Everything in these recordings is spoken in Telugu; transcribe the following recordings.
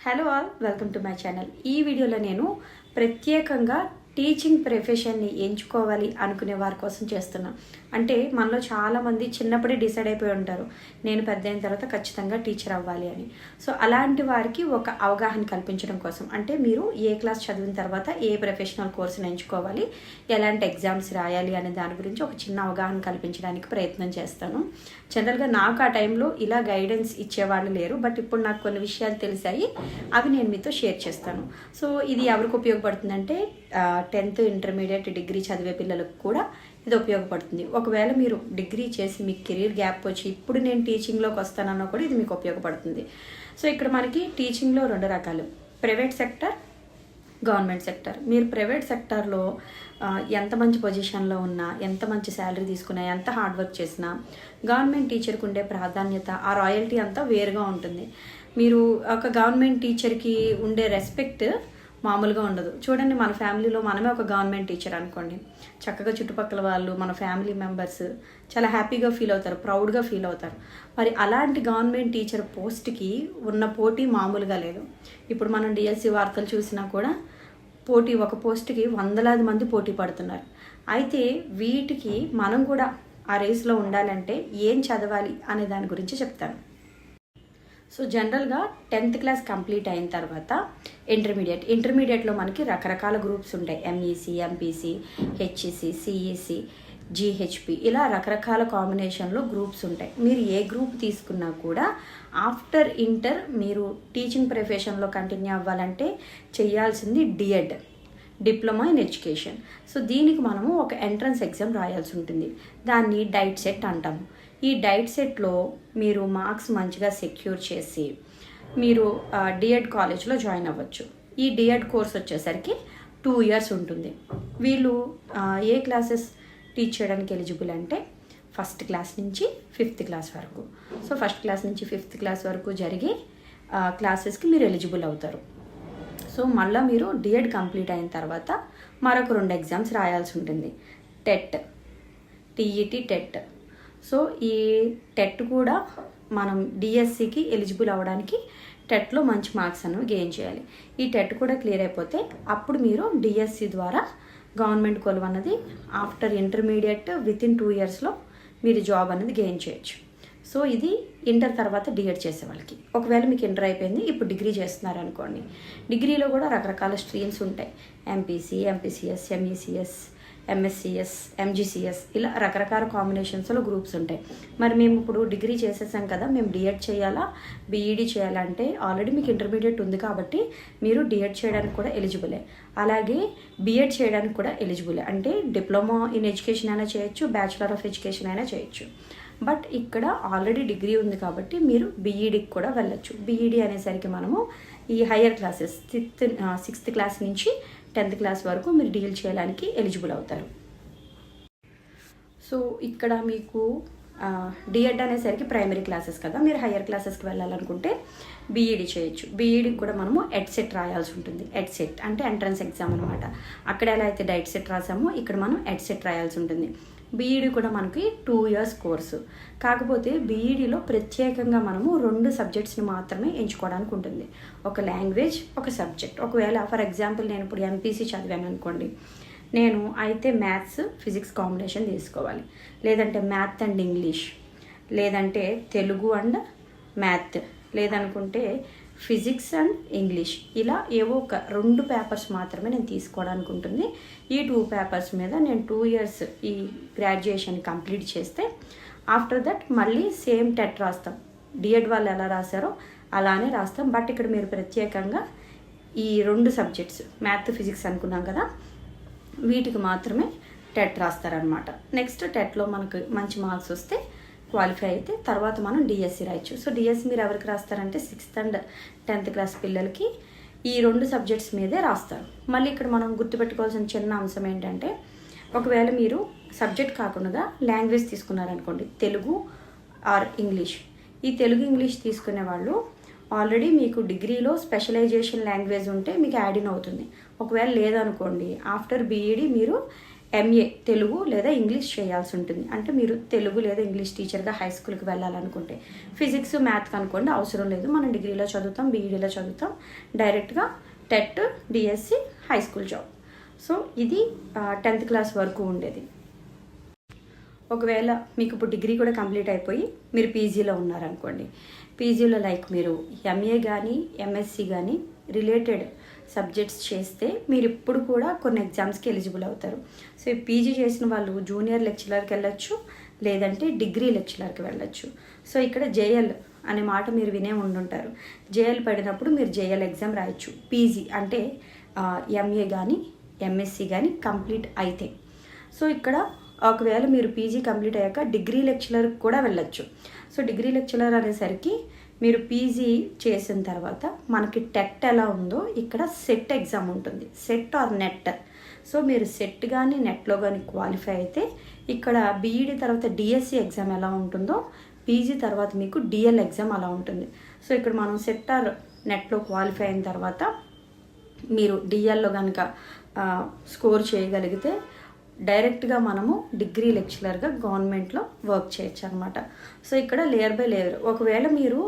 Hello all, welcome to my channel. ఈ వీడియోలో నేను ప్రత్యేకంగా టీచింగ్ ప్రొఫెషన్ని ఎంచుకోవాలి అనుకునే వారి కోసం చేస్తున్నా. అంటే మనలో చాలామంది చిన్నప్పుడే డిసైడ్ అయిపోయి ఉంటారు, నేను పెద్ద అయిన తర్వాత ఖచ్చితంగా టీచర్ అవ్వాలి అని. సో అలాంటి వారికి ఒక అవగాహన కల్పించడం కోసం, అంటే మీరు ఏ క్లాస్ చదివిన తర్వాత ఏ ప్రొఫెషనల్ కోర్సును ఎంచుకోవాలి, ఎలాంటి ఎగ్జామ్స్ రాయాలి అనే దాని గురించి ఒక చిన్న అవగాహన కల్పించడానికి ప్రయత్నం చేస్తాను. జనరల్గా నాకు ఆ టైంలో ఇలా గైడెన్స్ ఇచ్చేవాళ్ళు లేరు, బట్ ఇప్పుడు నాకు కొన్ని విషయాలు తెలిసాయి, అవి నేను మీతో షేర్ చేస్తాను. సో ఇది ఎవరికి ఉపయోగపడుతుందంటే 10th ఇంటర్మీడియట్ డిగ్రీ చదివే పిల్లలకు కూడా ఇది ఉపయోగపడుతుంది. ఒకవేళ మీరు డిగ్రీ చేసి మీకు కెరీర్ గ్యాప్ వచ్చి ఇప్పుడు నేను టీచింగ్లోకి వస్తానన్నా కూడా ఇది మీకు ఉపయోగపడుతుంది. సో ఇక్కడ మనకి టీచింగ్లో 2 రకాలు, ప్రైవేట్ సెక్టర్, గవర్నమెంట్ సెక్టర్. మీరు ప్రైవేట్ సెక్టార్లో ఎంత మంచి పొజిషన్లో ఉన్నా, ఎంత మంచి శాలరీ తీసుకున్నా, ఎంత హార్డ్ వర్క్ చేసినా గవర్నమెంట్ టీచర్కి ఉండే ప్రాధాన్యత, ఆ రాయల్టీ అంతా వేరుగా ఉంటుంది. మీరు ఒక గవర్నమెంట్ టీచర్కి ఉండే రెస్పెక్ట్ మామూలుగా ఉండదు. చూడండి, మన ఫ్యామిలీలో మనమే ఒక గవర్నమెంట్ టీచర్ అనుకోండి, చక్కగా చుట్టుపక్కల వాళ్ళు, మన ఫ్యామిలీ మెంబర్స్ చాలా హ్యాపీగా ఫీల్ అవుతారు, ప్రౌడ్గా ఫీల్ అవుతారు. మరి అలాంటి గవర్నమెంట్ టీచర్ పోస్ట్కి ఉన్న పోటీ మామూలుగా లేదు. ఇప్పుడు మనం డిఎస్సి వార్తలు చూసినా కూడా పోటీ, ఒక పోస్ట్కి వందలాది మంది పోటీ పడుతున్నారు. అయితే వీటికి మనం కూడా ఆ రేస్లో ఉండాలంటే ఏం చదవాలి అనే దాని గురించి చెప్తాను. సో జనరల్గా 10th క్లాస్ కంప్లీట్ అయిన తర్వాత ఇంటర్మీడియట్లో మనకి రకరకాల గ్రూప్స్ ఉంటాయి. ఎంఈసి, ఎంపీసీ, హెచ్ఈసి, సిఈసి, జిహెచ్పి, ఇలా రకరకాల కాంబినేషన్లో గ్రూప్స్ ఉంటాయి. మీరు ఏ గ్రూప్ తీసుకున్నా కూడా ఆఫ్టర్ ఇంటర్ మీరు టీచింగ్ ప్రొఫెషన్లో కంటిన్యూ అవ్వాలంటే చేయాల్సింది D Ed, diploma in education. So దీనికి మనము ఒక ఎంట్రన్స్ ఎగ్జామ్ రాయాల్సి ఉంటుంది. దాన్ని డైట్ సెట్ అంటాము. ఈ డైట్ సెట్లో మీరు మార్క్స్ మంచిగా సెక్యూర్ చేసి మీరు డిఎడ్ కాలేజ్లో జాయిన్ అవ్వచ్చు. ఈ డిఎడ్ కోర్స్ వచ్చేసరికి 2 years ఉంటుంది. వీళ్ళు ఏ క్లాసెస్ టీచ్ చేయడానికి ఎలిజిబుల్ అంటే 1st క్లాస్ నుంచి 5th క్లాస్ వరకు. సో 1st క్లాస్ నుంచి 5th క్లాస్ వరకు జరిగే క్లాసెస్కి మీరు ఎలిజిబుల్ అవుతారు. సో మళ్ళీ మీరు డిఎడ్ కంప్లీట్ అయిన తర్వాత మరొక 2 ఎగ్జామ్స్ రాయాల్సి ఉంటుంది, టెట్, టీఈటీ, టెట్. సో ఈ టెట్ కూడా మనం డిఎస్సికి ఎలిజిబుల్ అవ్వడానికి టెట్లో మంచి మార్క్స్ అనేవి గెయిన్ చేయాలి. ఈ టెట్ కూడా క్లియర్ అయిపోతే అప్పుడు మీరు డిఎస్సి ద్వారా గవర్నమెంట్ కొలువు అన్నది ఆఫ్టర్ ఇంటర్మీడియట్ వితిన్ 2 yearsలో మీరు జాబ్ అనేది గెయిన్ చేయొచ్చు. సో ఇది ఇంటర్ తర్వాత డిఎడ్ చేసే వాళ్ళకి. ఒకవేళ మీకు ఇంటర్ అయిపోయింది, ఇప్పుడు డిగ్రీ చేస్తున్నారు అనుకోండి, డిగ్రీలో కూడా రకరకాల స్ట్రీమ్స్ ఉంటాయి. ఎంపీసీ, ఎంపీసీఎస్, ఎంఈసీఎస్, ఎంఎస్సిఎస్, ఎంజీసీఎస్, ఇలా రకరకాల కాంబినేషన్స్లో గ్రూప్స్ ఉంటాయి. మరి మేము ఇప్పుడు డిగ్రీ చేసేసాం కదా, మేము డిఎడ్ చేయాలా, బీఈడీ చేయాలంటే ఆల్రెడీ మీకు ఇంటర్మీడియట్ ఉంది కాబట్టి మీరు డిఎడ్ చేయడానికి కూడా ఎలిజిబులే, అలాగే బీఎడ్ చేయడానికి కూడా ఎలిజిబులే. అంటే డిప్లొమా ఇన్ ఎడ్యుకేషన్ అయినా చేయొచ్చు, బ్యాచులర్ ఆఫ్ ఎడ్యుకేషన్ అయినా చేయొచ్చు. బట్ ఇక్కడ ఆల్రెడీ డిగ్రీ ఉంది కాబట్టి మీరు బీఈడీకి కూడా వెళ్ళొచ్చు. బీఈడీ అనేసరికి మనము ఈ హయ్యర్ క్లాసెస్ 6th క్లాస్ నుంచి 10th క్లాస్ వరకు మీరు డీల్ చేయడానికి ఎలిజిబుల్ అవుతారు. సో ఇక్కడ మీకు డిఎడ్ అనేసరికి ప్రైమరీ క్లాసెస్ కదా, మీరు హయ్యర్ క్లాసెస్కి వెళ్ళాలనుకుంటే బీఈడీ చేయొచ్చు. బీఈడీకి కూడా మనము ఎడ్సెట్ రాయాల్సి ఉంటుంది. ఎడ్సెట్ అంటే ఎంట్రన్స్ ఎగ్జామ్ అనమాట. అక్కడ ఎలా అయితే డైట్ సెట్ రాసామో ఇక్కడ మనం ఎడ్సెట్ రాయాల్సి ఉంటుంది. బీఈడీ కూడా మనకి 2 years కోర్సు. కాకపోతే బీఈడీలో ప్రత్యేకంగా మనము 2 సబ్జెక్ట్స్ని మాత్రమే ఎంచుకోవడానికి ఉంటుంది, ఒక లాంగ్వేజ్, ఒక సబ్జెక్ట్. ఒకవేళ ఫర్ ఎగ్జాంపుల్ నేను ఇప్పుడు ఎంపీసీ చదివాను అనుకోండి, నేను అయితే మ్యాథ్స్, ఫిజిక్స్ కాంబినేషన్ తీసుకోవాలి, లేదంటే మ్యాథ్ అండ్ ఇంగ్లీష్, లేదంటే తెలుగు అండ్ మ్యాథ్, లేదనుకుంటే ఫిజిక్స్ అండ్ ఇంగ్లీష్, ఇలా ఏవో ఒక 2 పేపర్స్ మాత్రమే నేను తీసుకోవడానికి ఉంటుంది. ఈ 2 పేపర్స్ మీద నేను 2 years ఈ గ్రాడ్యుయేషన్ కంప్లీట్ చేస్తే ఆఫ్టర్ దట్ మళ్ళీ సేమ్ టెట్ రాస్తాం. డిఎడ్ వాళ్ళు ఎలా రాశారో అలానే రాస్తాం. బట్ ఇక్కడ మీరు ప్రత్యేకంగా ఈ 2 సబ్జెక్ట్స్ మ్యాథ్, ఫిజిక్స్ అనుకున్నాం కదా, వీటికి మాత్రమే టెట్ రాస్తారనమాట. నెక్స్ట్ టెట్లో మనకు మంచి మార్క్స్ వస్తే, క్వాలిఫై అయితే తర్వాత మనం డిఎస్సి రాయొచ్చు. సో డిఎస్సి మీరు ఎవరికి రాస్తారంటే 6th and 10th క్లాస్ పిల్లలకి ఈ 2 సబ్జెక్ట్స్ మీదే రాస్తారు. మళ్ళీ ఇక్కడ మనం గుర్తుపెట్టుకోవాల్సిన చిన్న అంశం ఏంటంటే, ఒకవేళ మీరు సబ్జెక్ట్ కాకుండా లాంగ్వేజ్ తీసుకున్నారనుకోండి, తెలుగు ఆర్ ఇంగ్లీష్, ఈ తెలుగు ఇంగ్లీష్ తీసుకునే వాళ్ళు ఆల్రెడీ మీకు డిగ్రీలో స్పెషలైజేషన్ లాంగ్వేజ్ ఉంటే మీకు యాడ్ ఇన్ అవుతుంది. ఒకవేళ లేదనుకోండి, ఆఫ్టర్ బీఈడీ మీరు ఎంఏ తెలుగు లేదా ఇంగ్లీష్ చేయాల్సి ఉంటుంది. అంటే మీరు తెలుగు లేదా ఇంగ్లీష్ టీచర్గా హై స్కూల్కి వెళ్ళాలనుకుంటే. ఫిజిక్స్ మ్యాథ్కి అనుకోండి అవసరం లేదు, మనం డిగ్రీలో చదువుతాం, బీఈడీలో చదువుతాం, డైరెక్ట్గా TET, DSC, high school job. So ఇది 10th క్లాస్ వరకు ఉండేది. ఒకవేళ మీకు ఇప్పుడు డిగ్రీ కూడా కంప్లీట్ అయిపోయి మీరు పీజీలో ఉన్నారనుకోండి, పీజీలో లైక్ మీరు ఎంఏ కానీ ఎంఎస్సి కానీ రిలేటెడ్ సబ్జెక్ట్స్ చేస్తే మీరు ఇప్పుడు కూడా కొన్ని ఎగ్జామ్స్కి ఎలిజిబుల్ అవుతారు. సో ఈ పీజీ చేసిన వాళ్ళు జూనియర్ లెక్చరర్కి వెళ్ళొచ్చు, లేదంటే డిగ్రీ లెక్చరర్కి వెళ్ళొచ్చు. సో ఇక్కడ జేఎల్ అనే మాట మీరు వినే ఉండుంటారు. జేఎల్ పడినప్పుడు మీరు జేఎల్ ఎగ్జామ్ రాయొచ్చు. పీజీ అంటే ఎంఏ కానీ ఎంఎస్సి కానీ కంప్లీట్ అయితే. సో ఇక్కడ ఒకవేళ మీరు పీజీ కంప్లీట్ అయ్యాక డిగ్రీ లెక్చరర్కి కూడా వెళ్ళొచ్చు. సో డిగ్రీ లెక్చరర్ అనేసరికి మీరు పీజీ చేసిన తర్వాత మనకి టెట్ ఎలా ఉందో ఇక్కడ సెట్ ఎగ్జామ్ ఉంటుంది, సెట్ ఆర్ నెట్. సో మీరు సెట్ కానీ నెట్లో కానీ క్వాలిఫై అయితే ఇక్కడ బీఈడీ తర్వాత డిఎస్సి ఎగ్జామ్ ఎలా ఉంటుందో పీజీ తర్వాత మీకు డిఎల్ ఎగ్జామ్ అలా ఉంటుంది. సో ఇక్కడ మనం సెట్ ఆర్ నెట్లో క్వాలిఫై అయిన తర్వాత మీరు డిఎల్లో కనుక స్కోర్ చేయగలిగితే డైరెక్ట్గా మనము డిగ్రీ లెక్చరర్గా గవర్నమెంట్లో వర్క్ చేయొచ్చు అనమాట. సో ఇక్కడ లేయర్ బై లేయర్. ఒకవేళ మీరు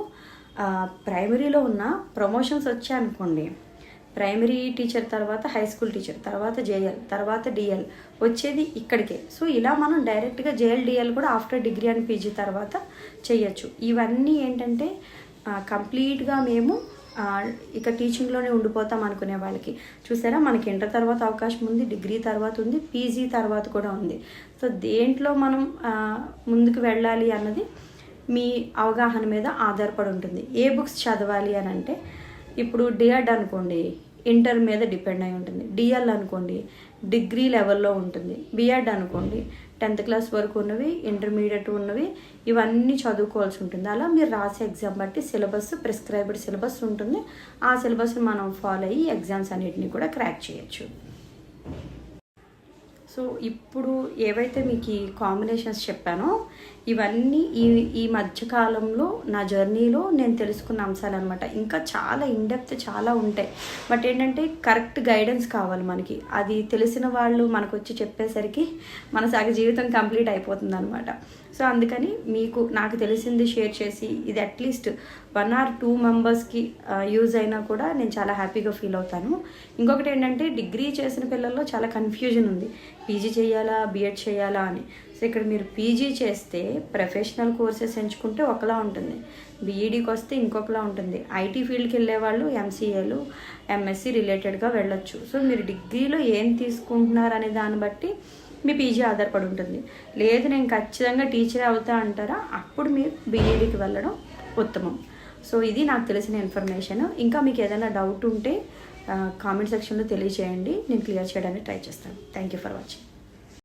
ప్రైమరీలో ఉన్న ప్రమోషన్స్ వచ్చాయనుకోండి, ప్రైమరీ టీచర్ తర్వాత హై స్కూల్ టీచర్ తర్వాత జేఎల్ తర్వాత డిఎల్ వచ్చేది ఇక్కడికే. సో ఇలా మనం డైరెక్ట్గా జేఎల్ డిఎల్ కూడా ఆఫ్టర్ డిగ్రీ అండ్ పీజీ తర్వాత చేయొచ్చు. ఇవన్నీ ఏంటంటే కంప్లీట్గా మేము ఇక టీచింగ్లోనే ఉండిపోతాం అనుకునే వాళ్ళకి. చూసారా, మనకి ఇంటర్ తర్వాత అవకాశం ఉంది, డిగ్రీ తర్వాత ఉంది, పీజీ తర్వాత కూడా ఉంది. సో దేంట్లో మనం ముందుకు వెళ్ళాలి అన్నది మీ అవగాహన మీద ఆధారపడి ఉంటుంది. ఏ బుక్స్ చదవాలి అని అంటే ఇప్పుడు డిఎడ్ అనుకోండి ఇంటర్ మీద డిపెండ్ అయి ఉంటుంది, డిఎల్ అనుకోండి డిగ్రీ లెవెల్లో ఉంటుంది, బిఎడ్ అనుకోండి 10th క్లాస్ వరకు ఉన్నవి, ఇంటర్మీడియట్ ఉన్నవి, ఇవన్నీ చదువుకోవాల్సి ఉంటుంది. అలా మీరు రాసే ఎగ్జామ్ బట్టి సిలబస్, ప్రిస్క్రైబ్డ్ సిలబస్ ఉంటుంది. ఆ సిలబస్ని మనం ఫాలో అయ్యి ఎగ్జామ్స్ అన్నిటిని కూడా క్రాక్ చేయొచ్చు. సో ఇప్పుడు ఏవైతే మీకు ఈ కాంబినేషన్స్ చెప్పానో ఇవన్నీ ఈ మధ్యకాలంలో నా జర్నీలో నేను తెలుసుకున్న అంశాలు అనమాట. ఇంకా చాలా ఇన్డెప్త్ చాలా ఉంటాయి. బట్ ఏంటంటే కరెక్ట్ గైడెన్స్ కావాలి మనకి. అది తెలిసిన వాళ్ళు మనకు వచ్చి చెప్పేసరికి మన సగ జీవితం కంప్లీట్ అయిపోతుంది అనమాట. సో అందుకని మీకు నాకు తెలిసింది షేర్ చేసి ఇది అట్లీస్ట్ 1 or 2 మెంబర్స్కి యూజ్ అయినా కూడా నేను చాలా హ్యాపీగా ఫీల్ అవుతాను. ఇంకొకటి ఏంటంటే డిగ్రీ చేసిన పిల్లల్లో చాలా కన్ఫ్యూజన్ ఉంది, పీజీ చేయాలా బీఎడ్ చేయాలా అని. సో ఇక్కడ మీరు పీజీ చేస్తే ప్రొఫెషనల్ కోర్సెస్ ఎంచుకుంటే ఒకలా ఉంటుంది, బీఈడీకి వస్తే ఇంకొకలా ఉంటుంది. ఐటీ ఫీల్డ్కి వెళ్ళే వాళ్ళు ఎంసీఏలు ఎంఎస్సి రిలేటెడ్గా వెళ్ళొచ్చు. సో మీరు డిగ్రీలో ఏం తీసుకుంటున్నారు అనే దాన్ని బట్టి మీ పీజీ ఆధారపడి ఉంటుంది. లేదు నేను ఖచ్చితంగా టీచర్ అవుతా అంటారా, అప్పుడు మీరు బీఈడీకి వెళ్ళడం ఉత్తమం. సో ఇది నాకు తెలిసిన ఇన్ఫర్మేషన్. ఇంకా మీకు ఏదైనా డౌట్ ఉంటే కామెంట్ సెక్షన్లో తెలియజేయండి, నేను క్లియర్ చేయడానికి ట్రై చేస్తాను. Thank you for watching.